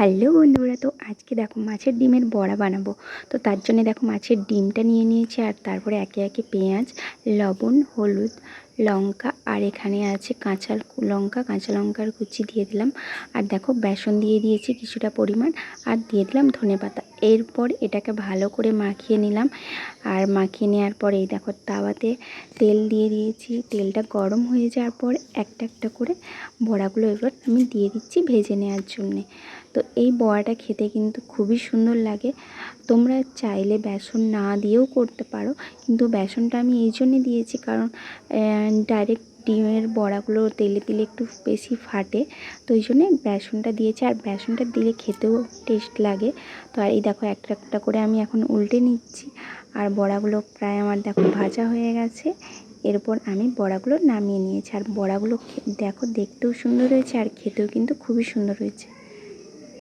Hello বন্ধুরা, তো আজকে দেখো মাছের ডিমের বড়া বানাবো। তো তার জন্য দেখো মাছের ডিমটা নিয়ে নিয়েছি, আর তারপরে একে একে পেঁয়াজ, লবণ, হলুদ, লঙ্কা, আর এখানে আছে কাঁচা লঙ্কার কুচি দিয়ে দিলাম। আর দেখো বেসন দিয়ে দিয়েছি কিছুটা পরিমাণ, আর দিয়ে দিলাম ধনেপাতা। এরপর এটাকে ভালো করে মাখিয়ে নিলাম। আর মাখিয়ে নেওয়ার পরে এই দেখো তাওয়াতে তেল দিয়ে দিয়েছি। তেলটা গরম হয়ে যাওয়ার পর একটা একটা করে বড়াগুলো এবার আমি দিয়ে দিচ্ছি ভেজে নেওয়ার জন্যে। তো এই বড়াটা খেতে কিন্তু খুবই সুন্দর লাগে। তোমরা চাইলে বেসন না দিয়েও করতে পারো, কিন্তু বেসনটা আমি এই জন্যে দিয়েছি কারণ ডাইরেক্ট ডিমের বড়াগুলো তেলে দিলে একটু বেশি ফাটে, তো এই জন্যে বেসনটা দিয়েছি। আর বেসনটা দিলে খেতেও টেস্ট লাগে। তো আর এই দেখো একটা একটা করে আমি এখন উল্টে নিচ্ছি। আর বড়াগুলো প্রায় আমার দেখো ভাজা হয়ে গেছে। এরপর আমি বড়াগুলো নামিয়ে নিয়েছি। আর বড়াগুলো দেখো দেখতেও সুন্দর হয়েছে, আর খেতেও কিন্তু খুবই সুন্দর হয়েছে।